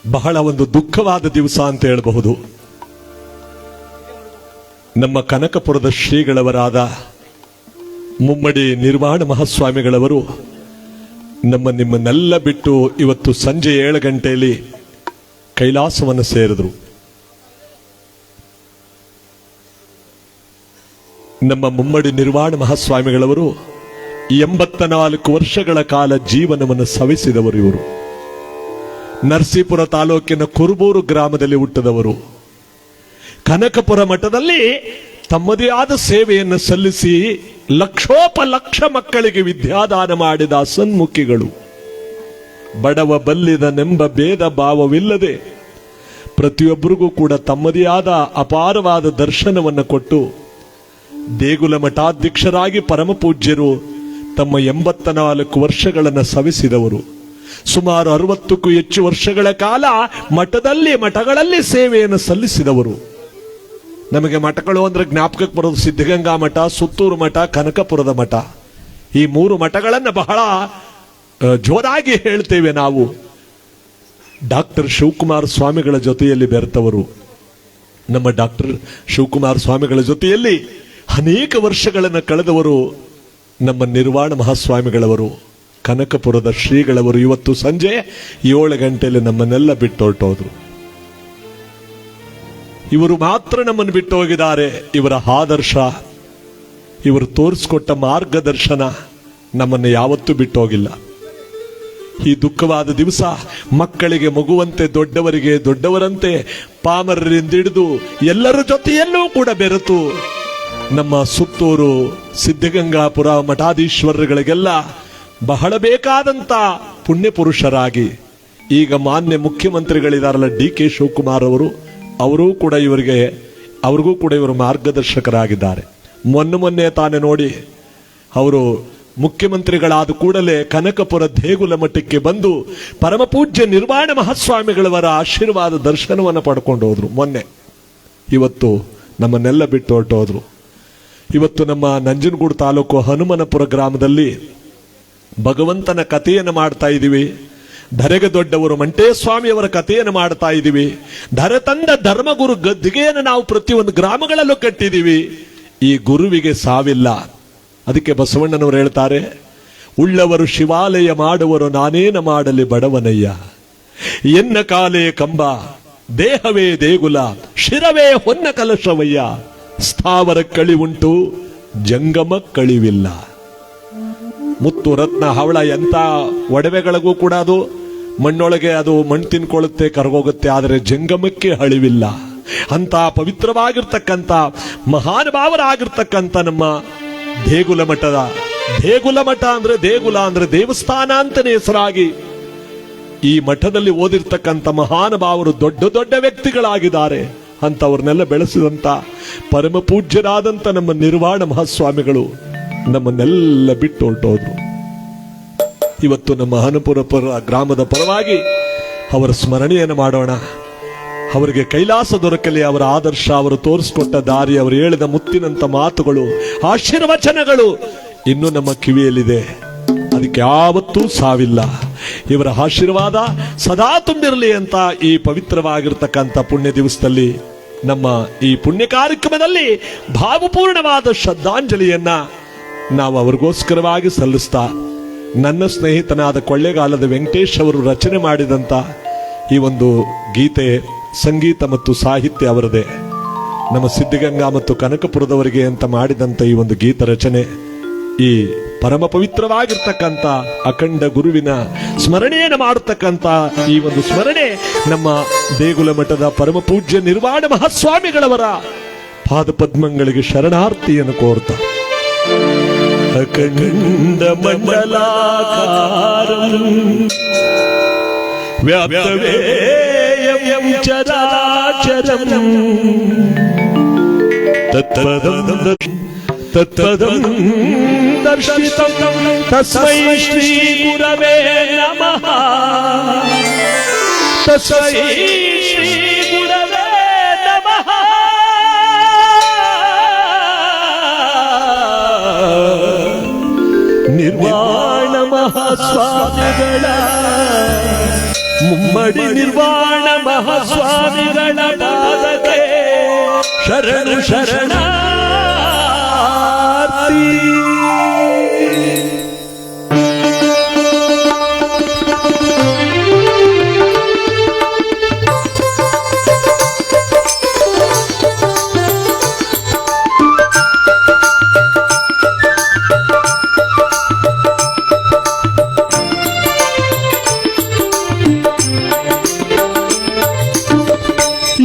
ಬಹಳ ಒಂದು ದುಃಖವಾದ ದಿವಸ ಅಂತ ಹೇಳಬಹುದು. ನಮ್ಮ ಕನಕಪುರದ ಶ್ರೀಗಳವರಾದ ಮುಮ್ಮಡಿ ನಿರ್ವಾಣ ಮಹಾಸ್ವಾಮಿಗಳವರು ನಿಮ್ಮನ್ನೆಲ್ಲ ಬಿಟ್ಟು ಇವತ್ತು ಸಂಜೆ 7 ಗಂಟೆಯಲ್ಲಿ ಕೈಲಾಸವನ್ನು ಸೇರಿದ್ರು. ನಮ್ಮ ಮುಮ್ಮಡಿ ನಿರ್ವಾಣ ಮಹಾಸ್ವಾಮಿಗಳವರು 84 ವರ್ಷಗಳ ಕಾಲ ಜೀವನವನ್ನು ಸವಿಸಿದವರು. ಇವರು ನರಸೀಪುರ ತಾಲೂಕಿನ ಕುರುಬೂರು ಗ್ರಾಮದಲ್ಲಿ ಹುಟ್ಟಿದವರು. ಕನಕಪುರ ಮಠದಲ್ಲಿ ತಮ್ಮದೇ ಆದ ಸೇವೆಯನ್ನು ಸಲ್ಲಿಸಿ ಲಕ್ಷೋಪಲಕ್ಷ ಮಕ್ಕಳಿಗೆ ವಿದ್ಯಾದಾನ ಮಾಡಿದ ಸನ್ಮುಖಿಗಳು. ಬಡವ ಬಲ್ಲಿದನೆಂಬ ಭೇದ ಭಾವವಿಲ್ಲದೆ ಪ್ರತಿಯೊಬ್ಬರಿಗೂ ಕೂಡ ತಮ್ಮದೇ ಆದ ಅಪಾರವಾದ ದರ್ಶನವನ್ನು ಕೊಟ್ಟು ದೇಗುಲ ಮಠಾಧ್ಯಕ್ಷರಾಗಿ ಪರಮಪೂಜ್ಯರು ತಮ್ಮ 84 ವರ್ಷಗಳನ್ನು ಸವಿಸಿದವರು. ಸುಮಾರು 60ಕ್ಕೂ ಹೆಚ್ಚು ವರ್ಷಗಳ ಕಾಲ ಮಠಗಳಲ್ಲಿ ಸೇವೆಯನ್ನು ಸಲ್ಲಿಸಿದವರು. ನಮಗೆ ಮಠಗಳು ಅಂದ್ರೆ ಜ್ಞಾಪಕಕ್ಕೆ ಬರೋದು ಸಿದ್ಧಗಂಗಾ ಮಠ, ಸುತ್ತೂರು ಮಠ, ಕನಕಪುರದ ಮಠ. ಈ 3 ಮಠಗಳನ್ನು ಬಹಳ ಜೋರಾಗಿ ಹೇಳ್ತೇವೆ ನಾವು. ಡಾಕ್ಟರ್ ಶಿವಕುಮಾರ ಸ್ವಾಮಿಗಳ ಜೊತೆಯಲ್ಲಿ ಬೆರೆತವರು. ನಮ್ಮ ಡಾಕ್ಟರ್ ಶಿವಕುಮಾರ ಸ್ವಾಮಿಗಳ ಜೊತೆಯಲ್ಲಿ ಅನೇಕ ವರ್ಷಗಳನ್ನು ಕಳೆದವರು ನಮ್ಮ ನಿರ್ವಾಣ ಮಹಾಸ್ವಾಮಿಗಳವರು, ಕನಕಪುರದ ಶ್ರೀಗಳವರು. ಇವತ್ತು ಸಂಜೆ 7 ಗಂಟೆಯಲ್ಲಿ ನಮ್ಮನ್ನೆಲ್ಲ ಬಿಟ್ಟು ಹೊರಟೋದ್ರು. ಇವರು ಮಾತ್ರ ನಮ್ಮನ್ನು ಬಿಟ್ಟು ಹೋಗಿದ್ದಾರೆ. ಇವರ ಆದರ್ಶ, ಇವರು ತೋರಿಸಿಕೊಟ್ಟ ಮಾರ್ಗದರ್ಶನ ನಮ್ಮನ್ನು ಯಾವತ್ತೂ ಬಿಟ್ಟು ಹೋಗಿಲ್ಲ. ಈ ದುಃಖವಾದ ದಿವಸ ಮಕ್ಕಳಿಗೆ ಮಗುವಂತೆ, ದೊಡ್ಡವರಿಗೆ ದೊಡ್ಡವರಂತೆ, ಪಾಮರರಿಂದ ಹಿಡಿದು ಎಲ್ಲರ ಜೊತೆಯಲ್ಲೂ ಕೂಡ ಬೆರೆತು ನಮ್ಮ ಸುತ್ತೂರು ಸಿದ್ಧಗಂಗಾಪುರ ಮಠಾಧೀಶ್ವರಗಳಿಗೆಲ್ಲ ಬಹಳ ಬೇಕಾದಂತ ಪುಣ್ಯ ಪುರುಷರಾಗಿ ಈಗ ಮಾನ್ಯ ಮುಖ್ಯಮಂತ್ರಿಗಳಿದಾರಲ್ಲ DK ಶಿವಕುಮಾರ್ ಅವರು, ಅವ್ರಿಗೂ ಕೂಡ ಇವರು ಮಾರ್ಗದರ್ಶಕರಾಗಿದ್ದಾರೆ. ಮೊನ್ನೆ ತಾನೇ ನೋಡಿ ಅವರು ಮುಖ್ಯಮಂತ್ರಿಗಳಾದ ಕೂಡಲೇ ಕನಕಪುರ ದೇಗುಲ ಮಠಕ್ಕೆ ಬಂದು ಪರಮಪೂಜ್ಯ ನಿರ್ವಾಣ ಮಹಾಸ್ವಾಮಿಗಳವರ ಆಶೀರ್ವಾದ ದರ್ಶನವನ್ನು ಪಡ್ಕೊಂಡು ಹೋದ್ರು ಮೊನ್ನೆ. ಇವತ್ತು ನಮ್ಮನ್ನೆಲ್ಲ ಬಿಟ್ಟು ಹೊರಟೋದ್ರು. ಇವತ್ತು ನಮ್ಮ ನಂಜನಗೂಡು ತಾಲೂಕು ಹನುಮನಪುರ ಗ್ರಾಮದಲ್ಲಿ ಭಗವಂತನ ಕಥೆಯನ್ನು ಮಾಡ್ತಾ ಇದ್ದೀವಿ. ಧರೆಗೆ ದೊಡ್ಡವರು ಮಂಟೇಸ್ವಾಮಿಯವರ ಕಥೆಯನ್ನು ಮಾಡ್ತಾ ಇದ್ದೀವಿ. ಧರೆ ತಂದ ಧರ್ಮಗುರು ಗದ್ದಿಗೆಯನ್ನು ನಾವು ಪ್ರತಿಯೊಂದು ಗ್ರಾಮಗಳಲ್ಲೂ ಕಟ್ಟಿದ್ದೀವಿ. ಈ ಗುರುವಿಗೆ ಸಾವಿಲ್ಲ. ಅದಕ್ಕೆ ಬಸವಣ್ಣನವರು ಹೇಳ್ತಾರೆ, ಉಳ್ಳವರು ಶಿವಾಲಯ ಮಾಡುವರು ನಾನೇನ ಮಾಡಲಿ ಬಡವನಯ್ಯ, ಎನ್ನ ಕಾಲೇ ಕಂಬ ದೇಹವೇ ದೇಗುಲ ಶಿರವೇ ಹೊನ್ನ ಕಲಶವಯ್ಯ, ಸ್ಥಾವರ ಕಳಿವುಂಟು ಜಂಗಮ ಕಳಿವಿಲ್ಲ. ಮುತ್ತು ರತ್ನ ಹವಳ ಎಂತ ಒಡವೆಗಳಿಗೂ ಕೂಡ ಅದು ಮಣ್ಣೊಳಗೆ ಅದು ಮಣ್ಣು ತಿನ್ಕೊಳ್ಳುತ್ತೆ, ಕರಗೋಗುತ್ತೆ. ಆದರೆ ಜಂಗಮಕ್ಕೆ ಅಳಿವಿಲ್ಲ. ಅಂತ ಪವಿತ್ರವಾಗಿರ್ತಕ್ಕಂಥ ಮಹಾನುಭಾವರಾಗಿರ್ತಕ್ಕಂಥ ನಮ್ಮ ದೇಗುಲ ಮಠದ ದೇಗುಲ ಅಂದ್ರೆ ದೇವಸ್ಥಾನ ಅಂತಾನೆ ಹೆಸರಾಗಿ ಈ ಮಠದಲ್ಲಿ ಓದಿರ್ತಕ್ಕಂಥ ಮಹಾನುಭಾವರು ದೊಡ್ಡ ವ್ಯಕ್ತಿಗಳಾಗಿದ್ದಾರೆ. ಅಂತವ್ರನ್ನೆಲ್ಲ ಬೆಳೆಸಿದಂತ ಪರಮ ಪೂಜ್ಯರಾದಂಥ ನಮ್ಮ ನಿರ್ವಾಣ ಮಹಾಸ್ವಾಮಿಗಳು ನಮ್ಮನ್ನೆಲ್ಲ ಬಿಟ್ಟು ಹೊರಟೋದ್ರು. ಇವತ್ತು ನಮ್ಮ ಹನುಮಪುರ ಗ್ರಾಮದ ಪರವಾಗಿ ಅವರ ಸ್ಮರಣೆಯನ್ನು ಮಾಡೋಣ. ಅವರಿಗೆ ಕೈಲಾಸ ದೊರಕಲಿ. ಅವರ ಆದರ್ಶ, ಅವರು ತೋರಿಸಿಕೊಟ್ಟ ದಾರಿ, ಅವರು ಹೇಳಿದ ಮುತ್ತಿನಂತ ಮಾತುಗಳು, ಆಶೀರ್ವಚನಗಳು ಇನ್ನೂ ನಮ್ಮ ಕಿವಿಯಲ್ಲಿದೆ. ಅದಕ್ಕೆ ಯಾವತ್ತೂ ಸಾವಿಲ್ಲ. ಇವರ ಆಶೀರ್ವಾದ ಸದಾ ತುಂಬಿರಲಿ ಅಂತ ಈ ಪವಿತ್ರವಾಗಿರ್ತಕ್ಕಂಥ ಪುಣ್ಯ ದಿವಸದಲ್ಲಿ ನಮ್ಮ ಈ ಪುಣ್ಯ ಕಾರ್ಯಕ್ರಮದಲ್ಲಿ ಭಾವಪೂರ್ಣವಾದ ಶ್ರದ್ಧಾಂಜಲಿಯನ್ನ ನಾವು ಅವರಿಗೋಸ್ಕರವಾಗಿ ಸಲ್ಲಿಸ್ತಾ, ನನ್ನ ಸ್ನೇಹಿತನಾದ ಕೊಳ್ಳೇಗಾಲದ ವೆಂಕಟೇಶ್ ಅವರು ರಚನೆ ಮಾಡಿದಂತ ಈ ಒಂದು ಗೀತೆ, ಸಂಗೀತ ಮತ್ತು ಸಾಹಿತ್ಯ ಅವರದೇ. ನಮ್ಮ ಸಿದ್ಧಗಂಗಾ ಮತ್ತು ಕನಕಪುರದವರಿಗೆ ಅಂತ ಮಾಡಿದಂತ ಈ ಒಂದು ಗೀತ ರಚನೆ, ಈ ಪರಮ ಪವಿತ್ರವಾಗಿರ್ತಕ್ಕಂಥ ಅಖಂಡ ಗುರುವಿನ ಸ್ಮರಣೆಯನ್ನು ಮಾಡತಕ್ಕಂಥ ಈ ಒಂದು ಸ್ಮರಣೆ ನಮ್ಮ ದೇಗುಲ ಮಠದ ಪರಮ ಪೂಜ್ಯ ನಿರ್ವಾಣ ಮಹಾಸ್ವಾಮಿಗಳವರ ಪಾದಪದ್ಮಗಳಿಗೆ ಶರಣಾರ್ಥಿಯನ್ನು ಕೋರ್ತಾ, ಅಖಂಡ ಮಂಡಲಾಕಾರಂ ವ್ಯಾಪ್ತವೇಯಂ ಚರಾಚರಂ ತತ್ಪದಂ ದರ್ಶಿತಂ ತಸ್ಮೈ ಶ್ರೀ ಗುರವೇ ನಮಃ. ತಸ್ಮೈ ಶ್ರೀ ಗುರವೇ ನಮಃ. ನಿರ್ವಾಣ ಮಹಾಸ್ವಾಮಿಗಳ ಮುಮ್ಮಡಿ ನಿರ್ವಾಣ ಮಹಾಸ್ವಾಮಿಗಳ ಪಾದಕ್ಕೆ ಶರಣು ಶರಣಾರ್ಥಿ.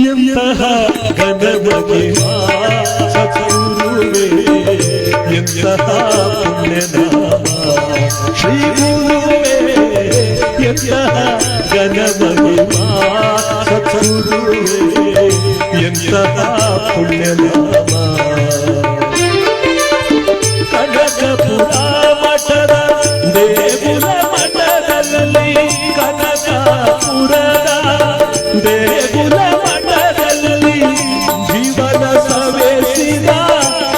ಎಂತಹ ಗಣಮಗೆ ಸದ್ಗುರುವೇ, ಎಂತಹ ಪುಣ್ಯನಾಮ ಶ್ರೀ ಗುರುವೇ, ಎಂತಹ ಗಣಮಗೆ ಸದ್ಗುರುವೇ, ಎಂತಹ ಪುಣ್ಯನಾಮ. ಕನಕಪುರ ಮಠದ ದೇಗುಲ ಮಠದಲ್ಲಿ, ಕನಕಪುರದ ದೇಗುಲ ಜೀವನ ಸವೆಸಿದ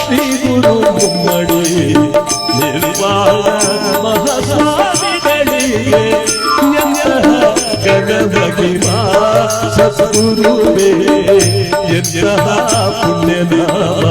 ಶ್ರೀ ಗುರು ಮುಮ್ಮಡಿ ನಿರ್ವಾಣ ಮಹಾಸ್ವಾಮಿಗಳಿಗೆ ಎಂತಹ ಗಣಮಹಿಮಾ ಸದ್ಗುರುವೇ, ಎಂತಹ ಪುಣ್ಯನಾಮ.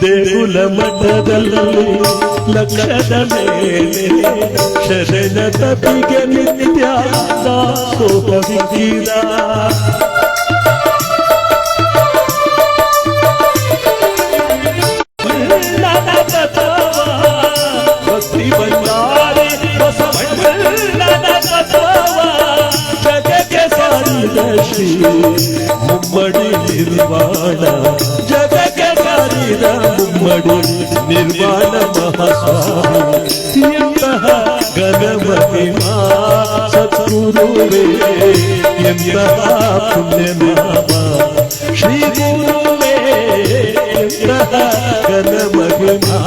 ದೇಗುಲ ಮಠದಲ್ಲಿ ಲಕ್ಷದ ಮೇಲೆ ಶರಣ ತಪಿಗೆ ನಿತ್ಯ ದಾಸೋಹವಿಕ್ಕಿದ. ಭಕ್ತಿ ಬಂದಾರೆ ಬಸವಣ್ಣನ ತತ್ವವ ಜಗಕ್ಕೆ ಸಾರಿದ ಶ್ರೀ ಮುಮ್ಮಡಿ ನಿರ್ವಾಣ, ಜಗಕ್ಕೆ ಸಾರಿದ ಮುಮ್ಮಡಿ ನಿರ್ವಾಣ ಮಹಾಸ್ವಾಮಿ. ಎಂತಹ ಗಣಮಹಿಮಾ ಸದ್ಗುರುವೇ, ಎಂತಹ ಪುಣ್ಯನಾಮ ಶ್ರೀ ಗುರುವೇ, ಎಂತಹ ಗಣಮಹಿಮಾ.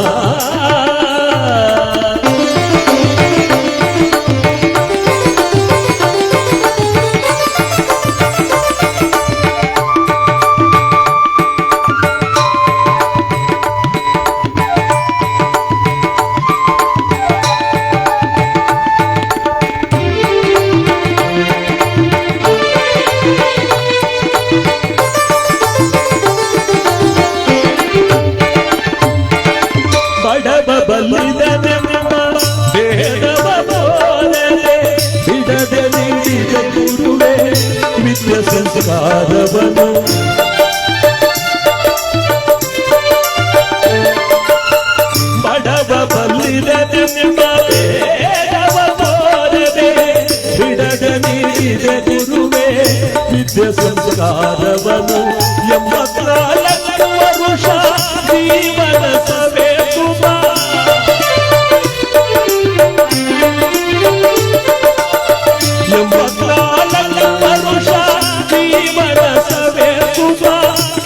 ಬಡವ ಬಲಿದನೆಂಬ ಭೇದವ ಬೋಧನೆ ಬಿಡದೆ ನೀಡಿದ ಗುರುವೇ ವಿದ್ಯ ಸಂಸ್ಕಾರವನು. ಬಡವ ಬಲಿದನೆಂಬ ಭೇದವ ಬೋಧನೆ ಬಿಡದೆ ನೀಡಿದ ಗುರುವೇ ವಿದ್ಯ ಸಂಸ್ಕಾರವನು. 84 ವರುಷ ಜೀವನ ಸವೆ ವರುಷ ಜೀವನ ಸವೆ ಸುಖ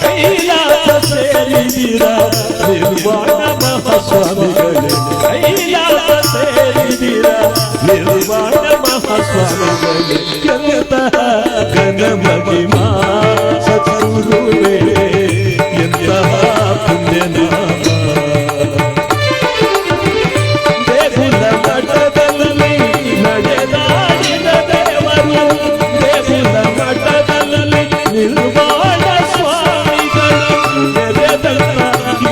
ಕೈಲಾಸ ಸೇರಿದಿರ ನಿರ್ವಾಣ ಮಹಾಸ್ವಾಮಿಗಳೇ, ಕೈಲಾಸ ಸೇರಿದಿರ ನಿರ್ವಾಣ ಮಹಾಸ್ವಾಮಿಗಳೇ. ಎಂತಹ ಗಣಮಹಿಮಾ ಸದ್ಗುರುವೇ, ಎಂತಹ ಪುಣ್ಯನಾಮ. ದೇಗುಲ ಮಠದಲ್ಲಿ ನಡೆದಾಡಿದ ದೇವರು, ದೇಗುಲ ಮಠದಲ್ಲಿ ನಿರ್ವಾಣ ಸ್ವಾಮಿಗಳು ನೆರೆದಂತ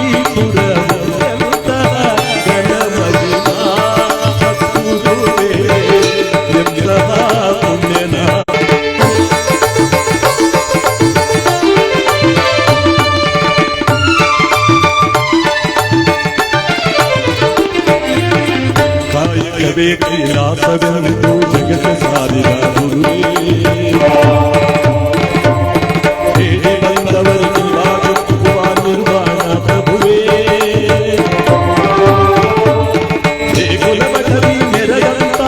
ಈ ಪುರವೆಂತಹ ಗಣಮಹಿಮಾ ಸದ್ಗುರುವೇ, ಎಂತಹ ಪುಣ್ಯನಾಮ. ಕಾಯಕವೇ ಕೈಲಾಸವೆಂದು ಜಗತ್ತ ಸಾರಿದ ಗುರುವೇ, ಹೇಳಿ ಬಂದವರಿಗೆ ಆಗುವ ನಿರ್ವಾಣ ಪ್ರಭುವೇ. ದೇಗುಲ ಮಠದಲ್ಲಿ ನೆರೆದಂತ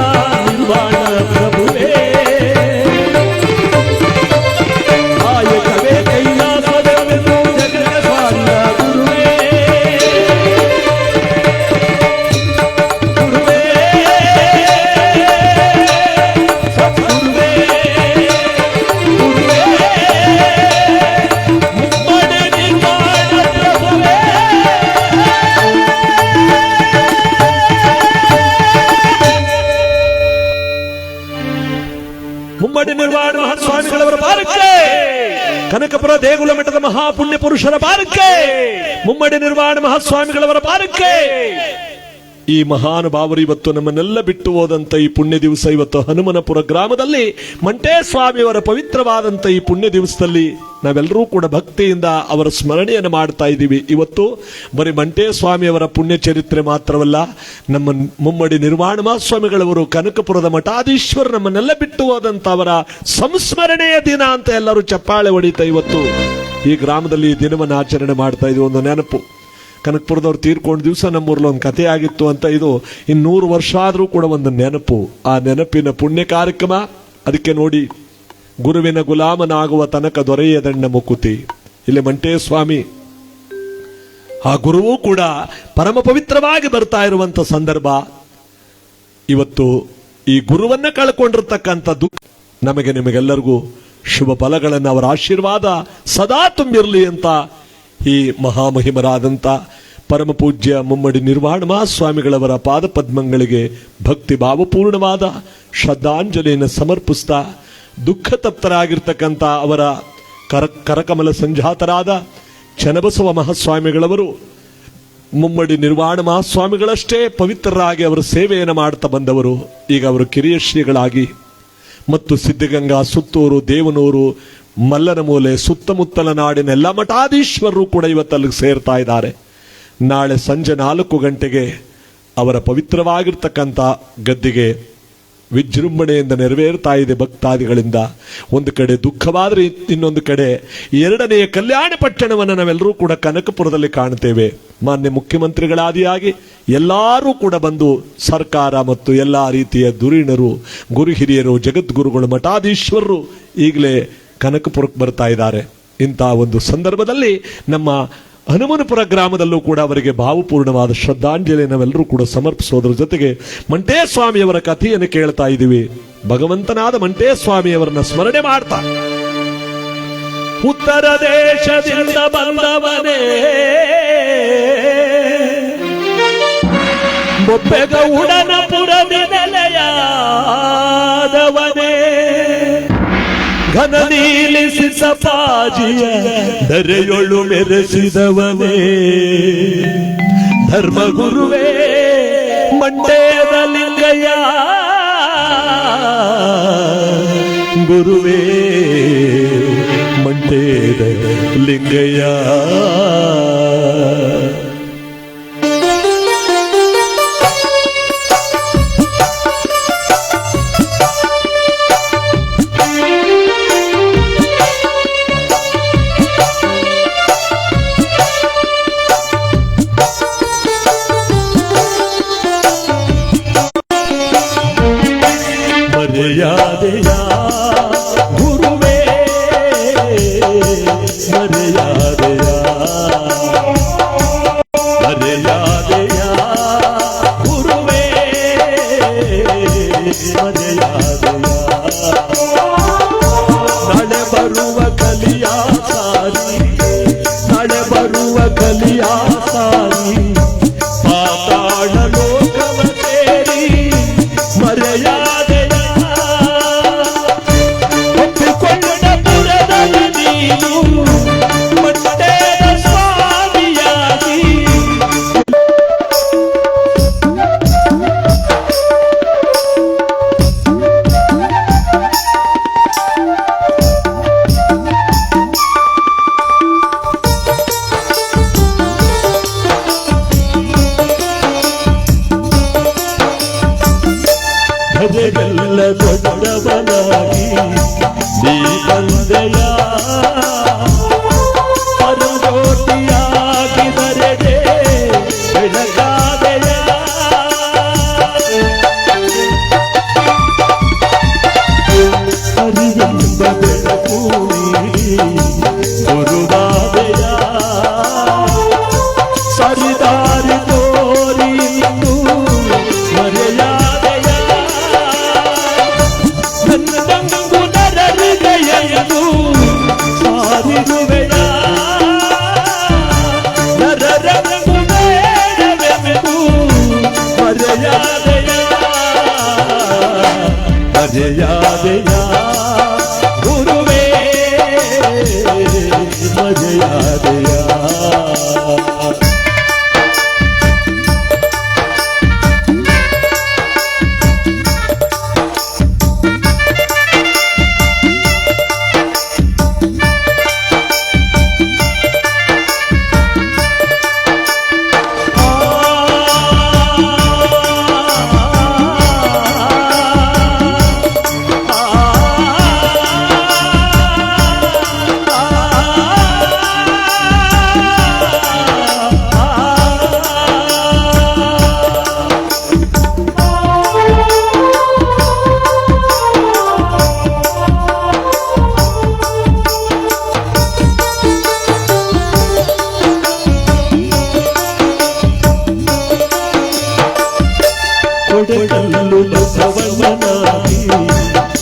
ಮುಮ್ಮಡಿ ನಿರ್ವಾಣ ಮಹಾಸ್ವಾಮಿಗಳವರ ಪಾದಕ್ಕೆ, ಕನಕಪುರ ದೇಗುಲ ಮಠದ ಮಹಾಪುಣ್ಯ ಪುರುಷರ ಪಾದಕ್ಕೆ, ಮುಮ್ಮಡಿ ನಿರ್ವಾಣ ಮಹಾಸ್ವಾಮಿಗಳವರ ಪಾದಕ್ಕೆ. ಈ ಮಹಾನುಭಾವರು ಇವತ್ತು ನಮ್ಮನ್ನೆಲ್ಲ ಬಿಟ್ಟು ಹೋದಂತ ಈ ಪುಣ್ಯ ದಿವಸ, ಇವತ್ತು ಹನುಮನಪುರ ಗ್ರಾಮದಲ್ಲಿ ಮಂಟೇಸ್ವಾಮಿಯವರ ಪವಿತ್ರವಾದಂತ ಈ ಪುಣ್ಯ ದಿವಸದಲ್ಲಿ ನಾವೆಲ್ಲರೂ ಕೂಡ ಭಕ್ತಿಯಿಂದ ಅವರ ಸ್ಮರಣೆಯನ್ನು ಮಾಡ್ತಾ ಇದ್ದೀವಿ. ಇವತ್ತು ಬರೀ ಮಂಟೇಸ್ವಾಮಿಯವರ ಪುಣ್ಯ ಚರಿತ್ರೆ ಮಾತ್ರವಲ್ಲ, ನಮ್ಮ ಮುಮ್ಮಡಿ ನಿರ್ವಾಣ ಮಹಾಸ್ವಾಮಿಗಳವರು ಕನಕಪುರದ ಮಠಾಧೀಶ್ವರ ನಮ್ಮನ್ನೆಲ್ಲ ಬಿಟ್ಟು ಹೋದಂತ ಅವರ ಸಂಸ್ಮರಣೆಯ ದಿನ ಅಂತ ಎಲ್ಲರೂ ಚಪ್ಪಾಳೆ ಹೊಡಿತಾ ಇವತ್ತು ಈ ಗ್ರಾಮದಲ್ಲಿ ಈ ದಿನವನ್ನು ಆಚರಣೆ ಮಾಡ್ತಾ ಇದ್ವಿ. ಒಂದು ನೆನಪು, ಕನಕಪುರದವ್ರು ತೀರ್ಕೊಂಡ ದಿವಸ ನಮ್ಮೂರಲ್ಲಿ ಒಂದು ಕಥೆ ಆಗಿತ್ತು ಅಂತ, ಇದು 200 ವರ್ಷ ಆದರೂ ಕೂಡ ಒಂದು ನೆನಪು. ಆ ನೆನಪಿನ ಪುಣ್ಯ ಕಾರ್ಯಕ್ರಮ. ಅದಕ್ಕೆ ನೋಡಿ, ಗುರುವಿನ ಗುಲಾಮನಾಗುವ ತನಕ ದೊರೆಯದಣ್ಣ ಮುಕುತಿ. ಇಲ್ಲಿ ಮಂಟೇಸ್ವಾಮಿ ಆ ಗುರುವೂ ಕೂಡ ಪರಮ ಪವಿತ್ರವಾಗಿ ಬರ್ತಾ ಇರುವಂತ ಸಂದರ್ಭ. ಇವತ್ತು ಈ ಗುರುವನ್ನ ಕಳ್ಕೊಂಡಿರ್ತಕ್ಕಂಥ ದುಃಖ ನಮಗೆ ನಿಮಗೆಲ್ಲರಿಗೂ ಶುಭ ಫಲಗಳನ್ನು, ಅವರ ಆಶೀರ್ವಾದ ಸದಾ ತುಂಬಿರಲಿ ಅಂತ ಈ ಮಹಾಮಹಿಮರಾದಂಥ ಪರಮ ಪೂಜ್ಯ ಮುಮ್ಮಡಿ ನಿರ್ವಾಣ ಮಹಾಸ್ವಾಮಿಗಳವರ ಪಾದ ಪದ್ಮಗಳಿಗೆ ಭಕ್ತಿ ಭಾವಪೂರ್ಣವಾದ ಶ್ರದ್ಧಾಂಜಲಿಯನ್ನು ಸಮರ್ಪಿಸ್ತಾ, ದುಃಖ ತಪ್ತರಾಗಿರ್ತಕ್ಕಂಥ ಅವರ ಕರಕಮಲ ಸಂಜಾತರಾದ ಚನ್ನಬಸವ ಮಹಾಸ್ವಾಮಿಗಳವರು ಮುಮ್ಮಡಿ ನಿರ್ವಾಣ ಮಹಾಸ್ವಾಮಿಗಳಷ್ಟೇ ಪವಿತ್ರರಾಗಿ ಅವರ ಸೇವೆಯನ್ನು ಮಾಡ್ತಾ ಬಂದವರು. ಈಗ ಅವರು ಕಿರಿಯ ಶ್ರೀಗಳಾಗಿ ಮತ್ತು ಸಿದ್ಧಗಂಗಾ, ಸುತ್ತೂರು, ದೇವನೂರು, ಮಲ್ಲನಮೂಲೆ, ಸುತ್ತಮುತ್ತಲ ನಾಡಿನ ಎಲ್ಲ ಮಠಾಧೀಶ್ವರರು ಕೂಡ ಇವತ್ತಲ್ಲಿಗೆ ಸೇರ್ತಾ ಇದ್ದಾರೆ. ನಾಳೆ ಸಂಜೆ 4 ಗಂಟೆಗೆ ಅವರ ಪವಿತ್ರವಾಗಿರ್ತಕ್ಕಂಥ ಗದ್ದಿಗೆ ವಿಜೃಂಭಣೆಯಿಂದ ನೆರವೇರ್ತಾ ಇದೆ ಭಕ್ತಾದಿಗಳಿಂದ. ಒಂದು ಕಡೆ ದುಃಖವಾದರೆ ಇನ್ನೊಂದು ಕಡೆ 2ನೇ ಕಲ್ಯಾಣ ಪಟ್ಟಣವನ್ನು ನಾವೆಲ್ಲರೂ ಕೂಡ ಕನಕಪುರದಲ್ಲಿ ಕಾಣ್ತೇವೆ. ಮಾನ್ಯ ಮುಖ್ಯಮಂತ್ರಿಗಳಾದಿಯಾಗಿ ಎಲ್ಲರೂ ಕೂಡ ಬಂದು ಸರ್ಕಾರ ಮತ್ತು ಎಲ್ಲ ರೀತಿಯ ಧುರೀಣರು, ಗುರು ಹಿರಿಯರು, ಜಗದ್ಗುರುಗಳು, ಮಠಾಧೀಶ್ವರರು ಈಗಲೇ ಕನಕಪುರಕ್ಕೆ ಬರ್ತಾ ಇದ್ದಾರೆ. ಇಂತಹ ಒಂದು ಸಂದರ್ಭದಲ್ಲಿ ನಮ್ಮ ಹನುಮನಪುರ ಗ್ರಾಮದಲ್ಲೂ ಕೂಡ ಅವರಿಗೆ ಭಾವಪೂರ್ಣವಾದ ಶ್ರದ್ಧಾಂಜಲಿ ನಾವೆಲ್ಲರೂ ಕೂಡ ಸಮರ್ಪಿಸೋದ್ರ ಜೊತೆಗೆ ಮಂಟೇಸ್ವಾಮಿಯವರ ಕಥೆಯನ್ನು ಕೇಳ್ತಾ ಇದ್ದೀವಿ. ಭಗವಂತನಾದ ಮಂಟೇಸ್ವಾಮಿಯವರನ್ನ ಸ್ಮರಣೆ ಮಾಡ್ತಾ, ಉತ್ತರ ದೇಶದಿಂದ ಬಂದವನೇ ಬೊಪ್ಪೆಗೌಡನಪುರದಿ ನೆಲೆಯಾದವನೇ, ಘನ ನೀಲಿಸಿ ಸಪಾಜಿಯ ಧರೆಯೊಳು ಮೆರೆಸಿದವನೇ, ಧರ್ಮಗುರುವೇ ಮಂಡ್ಯದ ಲಿಂಗಯ್ಯ, ಗುರುವೇ ಮಂಡ್ಯದ ಲಿಂಗಯ್ಯ. ಮರ್ಯಾದೆಯ ಗುರುವೇ, ಮರ್ಯಾದೆಯ ಮರ್ಯಾದೆಯ ಗುರುವೇ, ಮರ್ಯಾದೆಯ ನಾಳೆ ಬರುವ ಕಲಿಯ ಸಾರಿ, ನಾಳೆ ಬರುವ ಕಲಿಯ ಸಾರಿ, ಪಾತಾಳ ಲೋಕವ ಸೇರಿ ಮರೆಯ ಭಜೆಗೆಲ್ಲ ದೊಡ್ಡವನಾಗಿ ನೀ ಬಂದೆಯ, ಪರಜ್ಯೋತಿಯಾಗಿದರೆಗೆ ಬೆಳಗಾದೆಯ, ಹರಿಯೆಂಬ ಬೆಳಕು ಗುರುವಾದೆಯ, ಸರಿದಾರಿ ತೋರಿ ಮರೆಯ ಮರ್ಯಾದೆಯ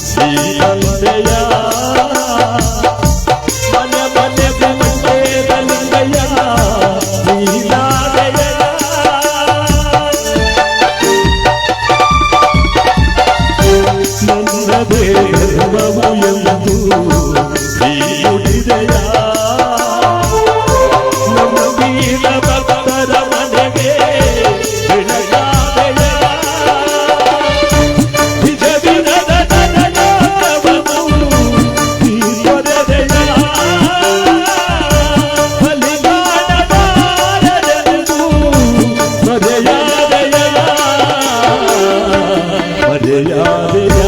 ಶ್ರೀಮಂತೆಯ ಮನೆ ಮನೆಗೆ ಮಂಟೇದಲಿಂಗಯ್ಯ ನೀನಾದೆಯ ನನ್ನದೇ ಧರ್ಮವು ಎಂದು ನೀಡಿದೆಯ ನಮ್ಮ ವೀರ ಭಕ್ತರ ಮನೆಗೆ ಬೆಳಗಾದೆಯ ನಿಜ ದಿನದ ನನಗವನ್ನು ನೀ ತೊರೆದೆಯ ಬಲಿದಾನಗಾರರೆಂದು ಮರೆಯಾದೆಯ ಮರೆಯಾದೆಯ